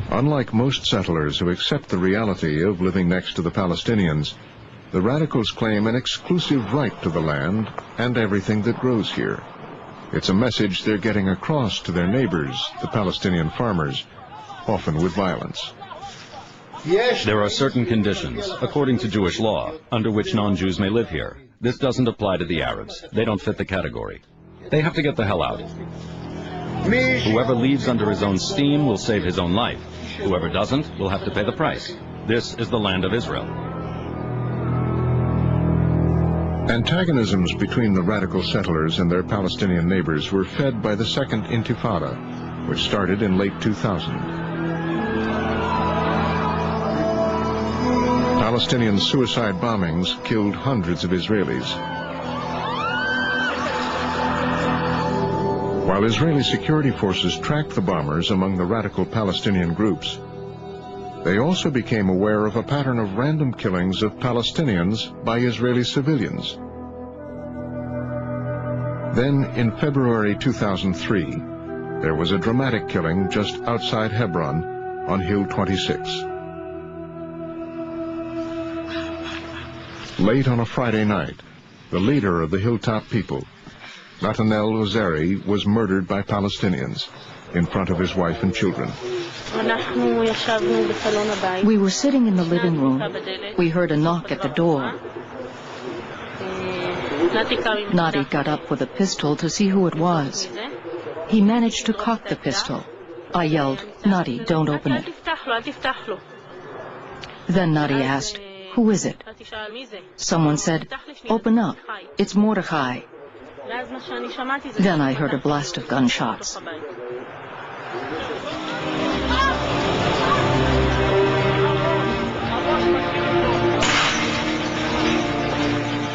Unlike most settlers who accept the reality of living next to the Palestinians, the radicals claim an exclusive right to the land and everything that grows here. It's a message they're getting across to their neighbors, the Palestinian farmers, often with violence. There are certain conditions, according to Jewish law, under which non-Jews may live here. This doesn't apply to the Arabs. They don't fit the category. They have to get the hell out. Whoever leaves under his own steam will save his own life. Whoever doesn't will have to pay the price. This is the land of Israel. Antagonisms between the radical settlers and their Palestinian neighbors were fed by the Second Intifada, which started in late 2000. Palestinian suicide bombings killed hundreds of Israelis. While Israeli security forces tracked the bombers among the radical Palestinian groups, they also became aware of a pattern of random killings of Palestinians by Israeli civilians. Then, in February 2003, there was a dramatic killing just outside Hebron on Hill 26. Late on a Friday night, the leader of the Hilltop people, Natanel Ozeri, was murdered by Palestinians in front of his wife and children. We were sitting in the living room. We heard a knock at the door. Nati got up with a pistol to see who it was. He managed to cock the pistol. I yelled, "Nati, don't open it." Then Nati asked, "Who is it?" Someone said, "Open up, it's Mordechai." Then I heard a blast of gunshots.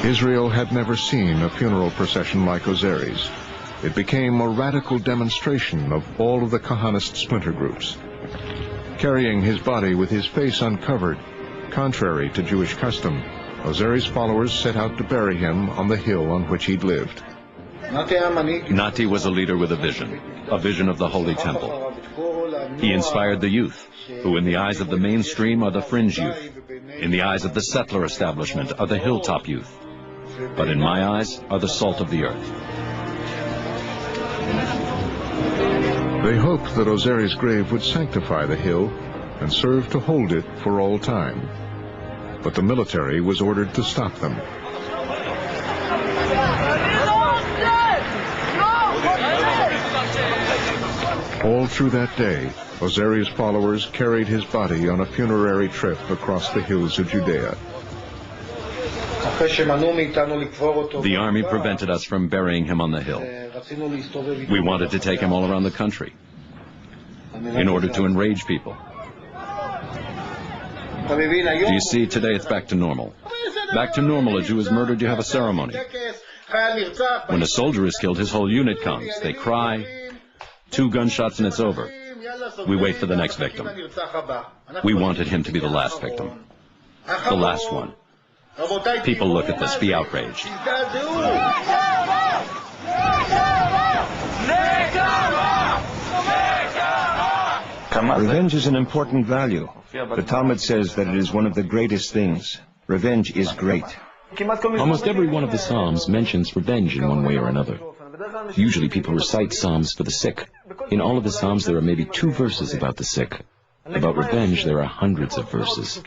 Israel had never seen a funeral procession like Ozeri's. It became a radical demonstration of all of the Kahanist splinter groups. Carrying his body with his face uncovered, contrary to Jewish custom, Ozeri's followers set out to bury him on the hill on which he'd lived. Nati was a leader with a vision of the Holy Temple. He inspired the youth, who in the eyes of the mainstream are the fringe youth. In the eyes of the settler establishment are the hilltop youth. But in my eyes are the salt of the earth. They hoped that Ozeri's grave would sanctify the hill and serve to hold it for all time. But the military was ordered to stop them. All through that day, Ozeri's followers carried his body on a funerary trip across the hills of Judea. The army prevented us from burying him on the hill. We wanted to take him all around the country in order to enrage people. Do you see, today it's back to normal. Back to normal, a Jew is murdered, you have a ceremony. When a soldier is killed, his whole unit comes. They cry, 2 gunshots and it's over. We wait for the next victim. We wanted him to be the last victim. The last one. People look at this, be outraged. Revenge is an important value. The Talmud says that it is one of the greatest things. Revenge is great. Almost every one of the Psalms mentions revenge in one way or another. Usually people recite Psalms for the sick. In all of the Psalms there are maybe 2 verses about the sick. About revenge there are hundreds of verses.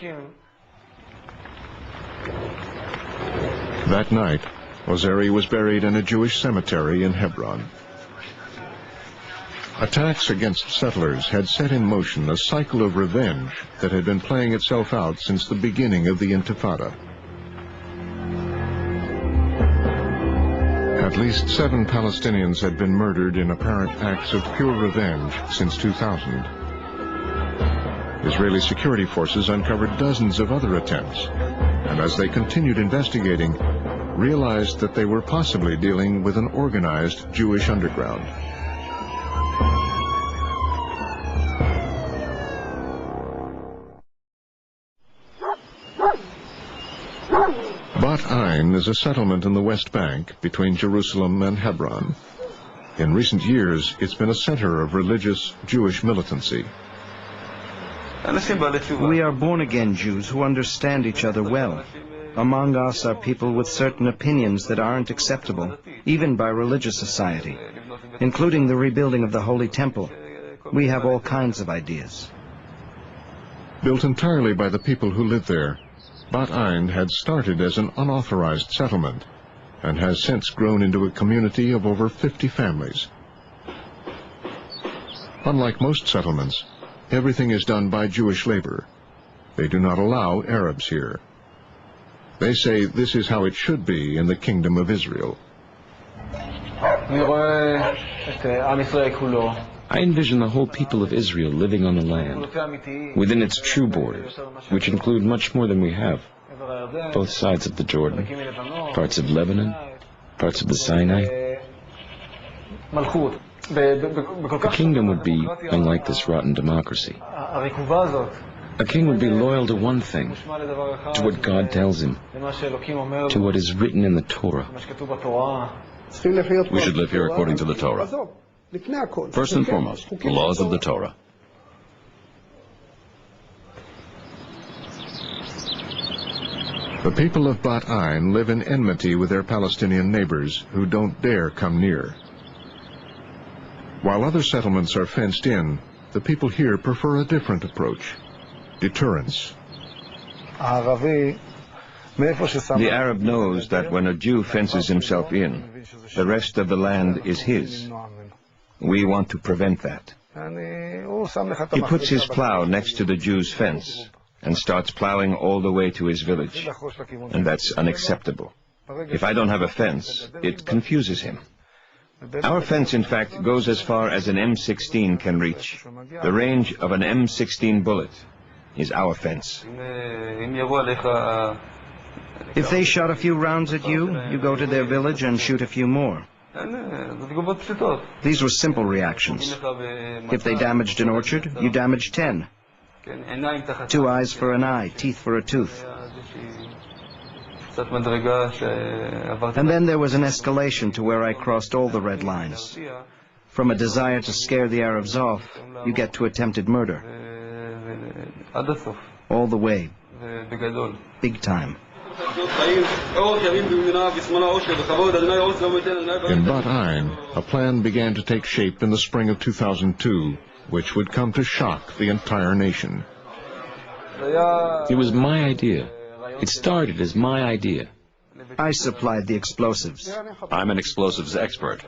That night, Ozeri was buried in a Jewish cemetery in Hebron. Attacks against settlers had set in motion a cycle of revenge that had been playing itself out since the beginning of the Intifada. At least 7 Palestinians had been murdered in apparent acts of pure revenge since 2000. Israeli security forces uncovered dozens of other attempts, and as they continued investigating, realized that they were possibly dealing with an organized Jewish underground. Bat Ain is a settlement in the West Bank between Jerusalem and Hebron. In recent years, it's been a center of religious Jewish militancy. We are born-again Jews who understand each other well. Among us are people with certain opinions that aren't acceptable, even by religious society, including the rebuilding of the Holy Temple. We have all kinds of ideas. Built entirely by the people who live there, Bat Ain had started as an unauthorized settlement and has since grown into a community of over 50 families. Unlike most settlements, everything is done by Jewish labor. They do not allow Arabs here. They say this is how it should be in the Kingdom of Israel. I envision the whole people of Israel living on the land, within its true borders, which include much more than we have. Both sides of the Jordan, parts of Lebanon, parts of the Sinai. The kingdom would be unlike this rotten democracy. A king would be loyal to one thing, to what God tells him, to what is written in the Torah. We should live here according to the Torah. First and foremost, the laws of the Torah. The people of Bat Ain live in enmity with their Palestinian neighbors who don't dare come near. While other settlements are fenced in, the people here prefer a different approach: deterrence. The Arab knows that when a Jew fences himself in, the rest of the land is his. We want to prevent that. He puts his plow next to the Jew's fence and starts plowing all the way to his village, and that's unacceptable. If I don't have a fence, it confuses him. Our fence, in fact, goes as far as an M16 can reach. The range of an M16 bullet is our fence. If they shot a few rounds at you, you go to their village and shoot a few more. These were simple reactions. If they damaged an orchard, you damaged 10. 2 eyes for an eye, teeth for a tooth. And then there was an escalation to where I crossed all the red lines. From a desire to scare the Arabs off, you get to attempted murder. All the way. Big time. In Bat Ain, a plan began to take shape in the spring of 2002, which would come to shock the entire nation. It was my idea. It started as my idea. I supplied the explosives. I'm an explosives expert.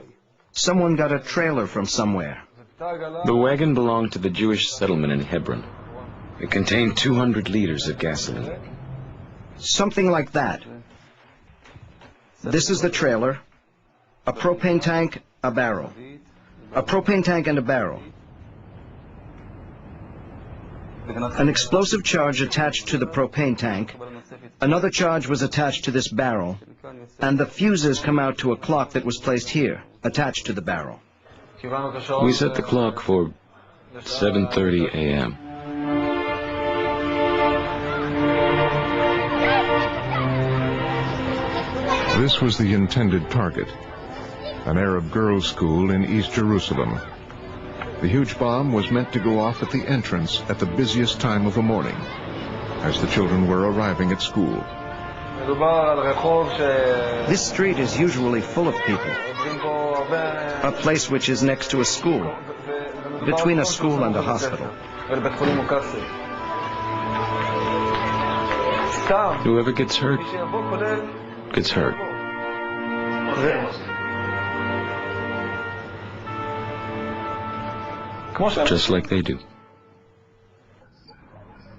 Someone got a trailer from somewhere. The wagon belonged to the Jewish settlement in Hebron. It contained 200 liters of gasoline. Something like that. This is the trailer. A propane tank, a barrel. A propane tank and a barrel. An explosive charge attached to the propane tank. Another charge was attached to this barrel. And the fuses come out to a clock that was placed here, attached to the barrel. We set the clock for 7:30 a.m. This was the intended target, an Arab girls' school in East Jerusalem. The huge bomb was meant to go off at the entrance at the busiest time of the morning, as the children were arriving at school. This street is usually full of people. A place which is next to a school, between a school and a hospital. Whoever gets hurt, gets hurt. Just like they do.